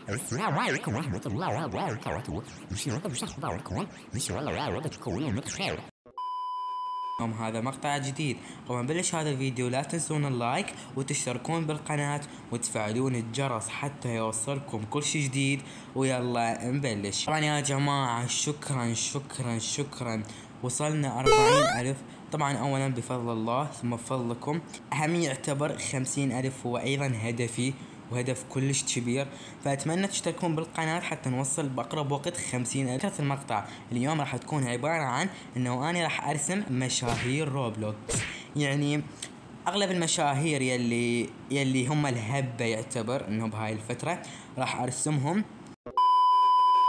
السلام عليكم ورحمة الله وبركاته. هذا مقطع جديد. قبل ما نبلش هذا الفيديو لا تنسون اللايك وتشتركون بالقناة وتفعلون الجرس حتى يوصلكم كل شي جديد. ويلا نبلش. طبعا يا جماعة شكرا وصلنا 40,000. طبعا اولا بفضل الله ثم بفضلكم. اهم يعتبر 50,000 هو ايضا هدفي وهدف كلش كبير، فأتمنى تشتركون بالقناة حتى نوصل بأقرب وقت 50,000. فكرة المقطع اليوم راح تكون عبارة عن انه انا راح ارسم مشاهير روبلوكس، يعني اغلب المشاهير يلي هم الهبة يعتبر انه بهاي الفترة راح ارسمهم.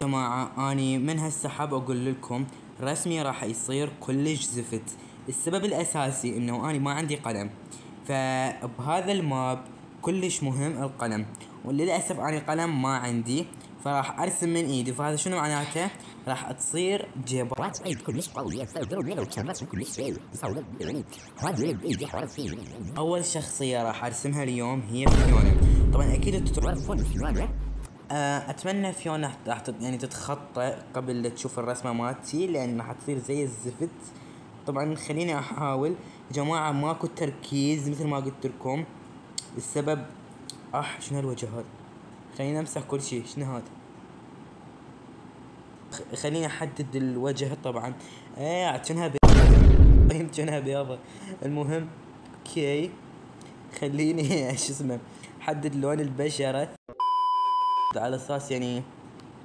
جماعة اني من هالسحب اقول لكم رسمي راح يصير كلش زفت. السبب الاساسي انه اني ما عندي قلم، فبهذا الماب كلش مهم القلم، وللاسف اني قلم ما عندي، فراح ارسم من ايدي. فهذا شنو معناته؟ راح تصير جبرات كلش قوية. اول شخصية راح ارسمها اليوم هي فيونا. طبعا اكيد تعرفون فيونا. اتمنى فيونا راح يعني تتخطى قبل لا تشوف الرسمة مالتي، لان راح تصير زي الزفت. طبعا خليني احاول. جماعة ماكو تركيز مثل ما قلت لكم. السبب شنو هالوجه هذا؟ خليني امسح كل شيء. شنو هذا؟ خليني احدد الوجه. طبعا كأنها كأنها بيضة. المهم اوكي خليني شو اسمه حدد لون البشرة على اساس يعني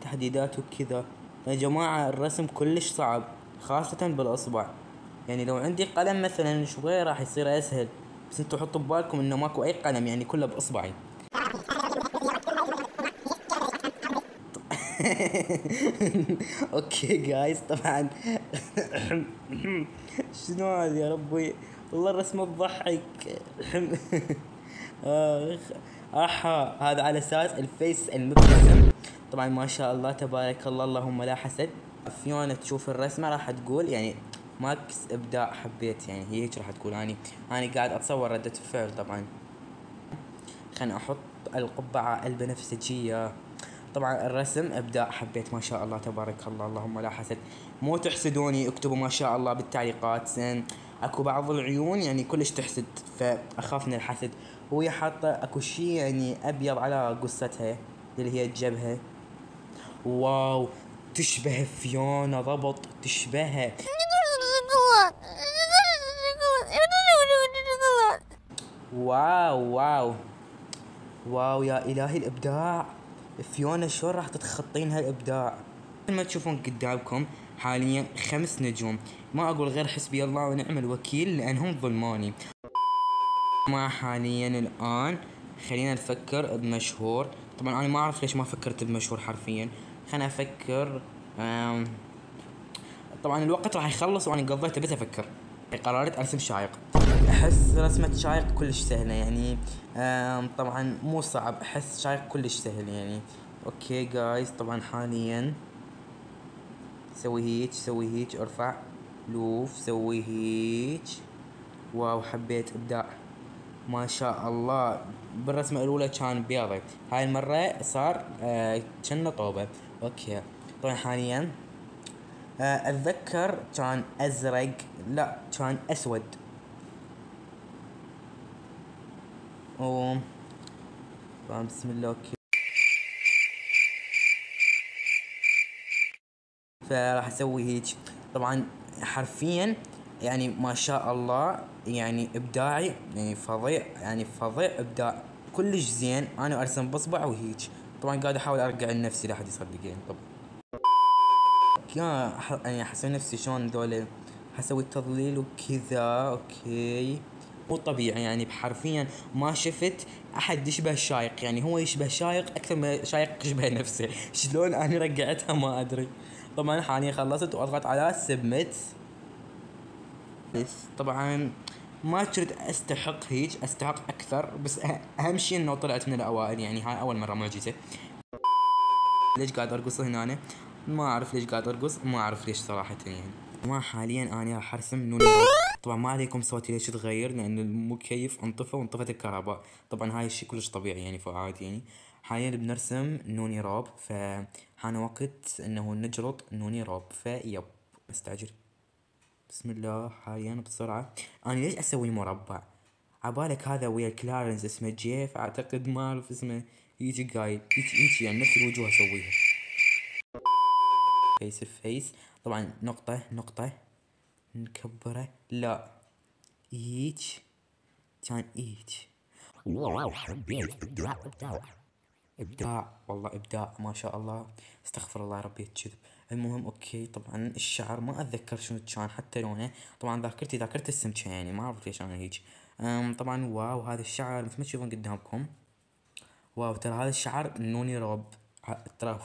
تحديدات وكذا. يا جماعة الرسم كلش صعب خاصة بالاصبع، يعني لو عندي قلم مثلا شوي راح يصير اسهل، بس انتوا حطوا ببالكم انه ماكو اي قلم، يعني كله باصبعي. اوكي جايز. طبعا شنو هذا يا ربي؟ والله الرسمة تضحك. هذا على اساس الفيس المبتسم. طبعا ما شاء الله تبارك الله اللهم لا حسد. فيونا تشوف الرسمة راح تقول يعني ماكس ابداع حبيت، يعني هي هيك راح تقول. اني قاعد اتصور ردة الفعل. طبعا خلنا احط القبعة البنفسجية. طبعا الرسم ابداع حبيت ما شاء الله تبارك الله اللهم لا حسد. مو تحسدوني، اكتبوا ما شاء الله بالتعليقات. اكو بعض العيون يعني كلش تحسد، فاخاف من الحسد. وهي حاطه اكو شي يعني ابيض على قصتها اللي هي الجبهه. واو تشبه فيونا ضبط، تشبهها. واو واو يا الهي الابداع. فيونا شلون راح تتخطين هالابداع؟ مثل ما تشوفون قدامكم حاليا 5 نجوم. ما اقول غير حسبي الله ونعم الوكيل لانهم ظلموني. ما حاليا الان خلينا نفكر بمشهور. طبعا انا ما اعرف ليش ما فكرت بمشهور حرفيا. خلينا افكر. طبعا الوقت راح يخلص وانا قضيته بس افكر. قررت ارسم شايق. احس رسمة شايق كلش سهلة يعني. طبعا مو صعب، احس شايق كلش سهل يعني. اوكي جايز. طبعا حاليا سوي هيك ارفع لوف سوي هيك. واو حبيت ابداع ما شاء الله. بالرسمة الاولى كان بيضة، هاي المرة صار كأنه طوبة. اوكي طبعا حاليا اتذكر كان ازرق، لا كان اسود. بسم الله. اوكي فراح اسوي هيك. طبعا حرفيا يعني ما شاء الله يعني ابداعي يعني فظيع، يعني فظيع ابداع كلش زين. انا ارسم باصبع وهيك. طبعا قاعد احاول ارجع لنفسي لا حد يصدقني. طبعا يعني حسوي نفسي شلون ذولا، حسوي تضليل وكذا. اوكي مو طبيعي يعني حرفيا ما شفت احد يشبه شايق، يعني هو يشبه شايق اكثر ما شايق يشبه نفسه. شلون انا رجعتها ما ادري. طبعا حاليا خلصت واضغط على سبميت. طبعا ما كنت استحق هيك، استحق اكثر، بس اهم شيء انه طلعت من الاوائل، يعني هاي اول مره معجزه. ليش قاعد ارقص هنا؟ ما اعرف ليش قاعد ارقص، ما اعرف ليش صراحه يعني. ما حاليا انا راح ارسم نوني. طبعا ما عليكم صوتي ليش تغير، لان المكيف انطفى وانطفت الكهرباء. طبعا هاي الشيء كلش طبيعي يعني فعادي يعني. حاليا بنرسم نوني راب، فحان وقت انه نجرط نوني راب. فيب مستعجل. بسم الله. حاليا بسرعة. انا ليش اسوي مربع؟ عبالك هذا ويا كلارنس اسمه جيف اعتقد، ما اعرف اسمه. يجي قايل يجي يعني نفس الوجوه اسويها. فيس فيس. طبعا نقطة نقطة نكبره. لا هيج كان هيج. ابداع والله ابداع ما شاء الله. استغفر الله ربي الكذب. المهم اوكي. طبعا الشعر ما اتذكر شنو كان حتى لونه. طبعا ذاكرتي ذاكرة السمكة يعني ما اعرف ليش انا هيج. طبعا واو هذا الشعر مثل ما تشوفون قدامكم. واو ترى هذا الشعر نوني روب. ترى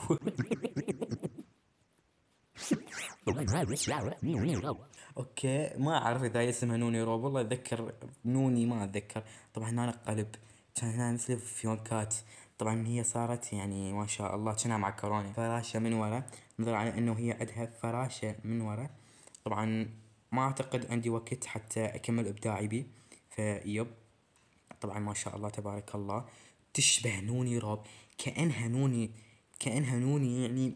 اوكي ما اعرف اذا اسمها نوني روب، والله اتذكر نوني ما اتذكر. طبعا هنا قلب كان هنا مثل فيونكات. طبعا هي صارت يعني ما شاء الله كأنها معكرونة. فراشة من ورا، نظر على انه هي عندها فراشة من ورا. طبعا ما اعتقد عندي وقت حتى اكمل ابداعي بي. فيب. طبعا ما شاء الله تبارك الله. تشبه نوني روب. كأنها نوني. كأنها نوني يعني.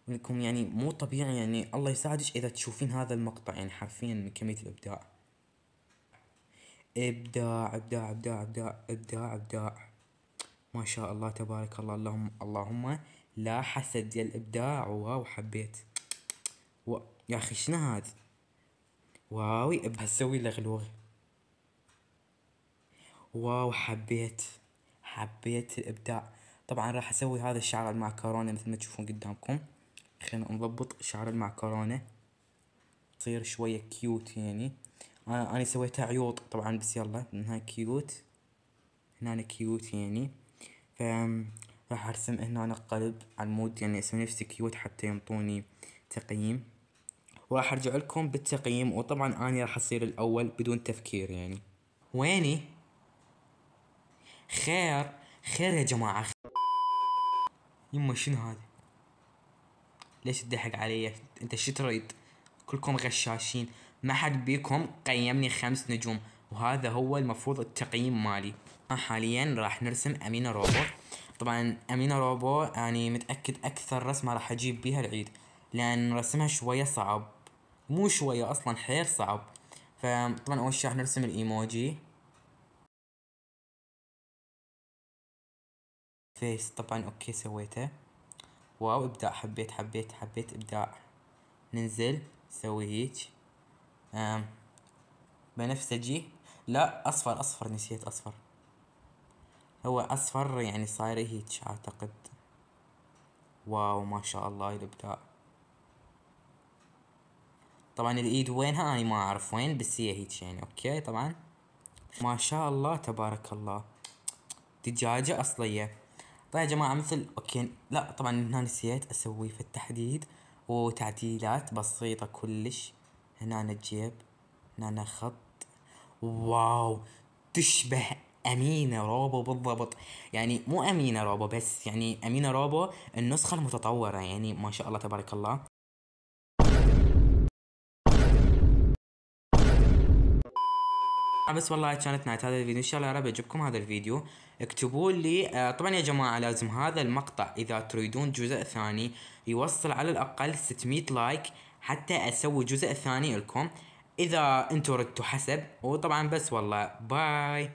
ولكم يعني مو طبيعي يعني. الله يساعدك اذا تشوفين هذا المقطع يعني حرفيا من كمية الابداع. ابداع ابداع ابداع ابداع ابداع ابداع. ما شاء الله تبارك الله. اللهم اللهم لا حسد يا الابداع. واو حبيت. يا اخي شنو هذا؟ واوي ابى اسوي له غلوغ. واو حبيت. حبيت الابداع. طبعا راح اسوي هذا الشعر المعكرونة مثل ما تشوفون قدامكم. خلينا نضبط شعر المعكرونة تصير شوية كيوت يعني. انا سويتها عيوط طبعا بس يلا انها كيوت. هنا كيوت يعني. ف راح ارسم هنا قلب على المود يعني اسوي نفسي كيوت حتى ينطوني تقييم. وراح ارجع لكم بالتقييم. وطبعا اني راح اصير الاول بدون تفكير يعني. ويني؟ خير. خير يا جماعة. يما شنو هذا؟ ليش تضحك علي؟ انت شو تريد؟ كلكم غشاشين. ما حد بيكم قيمني 5 نجوم. وهذا هو المفروض التقييم مالي. حاليا راح نرسم امينة روبو. طبعا امينة روبو يعني متأكد اكثر رسمة راح اجيب بيها العيد، لان رسمها شوية صعب. مو شوية اصلا حيل صعب. فطبعا اول شي راح نرسم الايموجي فيس. طبعا اوكي سويته. واو ابداع. حبيت حبيت حبيت ابداع. ننزل نسوي هيج. بنفسجي. لا اصفر اصفر نسيت اصفر. هو اصفر يعني صاير هيج اعتقد. واو ما شاء الله الابداع. طبعا الايد وينها اني ما اعرف وين بس هي هيج يعني اوكي. طبعا ما شاء الله تبارك الله. دجاجة اصلية. طيب يا جماعة مثل اوكي. لا طبعا هنا نسيت اسوي في التحديد وتعديلات بسيطة كلش. هنا الجيب. هنا خط. واو تشبه أمينة روبو بالضبط. يعني مو أمينة روبو بس يعني أمينة روبو النسخة المتطورة يعني ما شاء الله تبارك الله. بس والله كانت نهاية هذا الفيديو. ان شاء الله يا رب يعجبكم هذا الفيديو. اكتبوا لي طبعا يا جماعة لازم هذا المقطع اذا تريدون جزء ثاني يوصل على الاقل 600 لايك حتى اسوي جزء ثاني لكم اذا انتوا ردتوا حسب. وطبعا بس والله باي.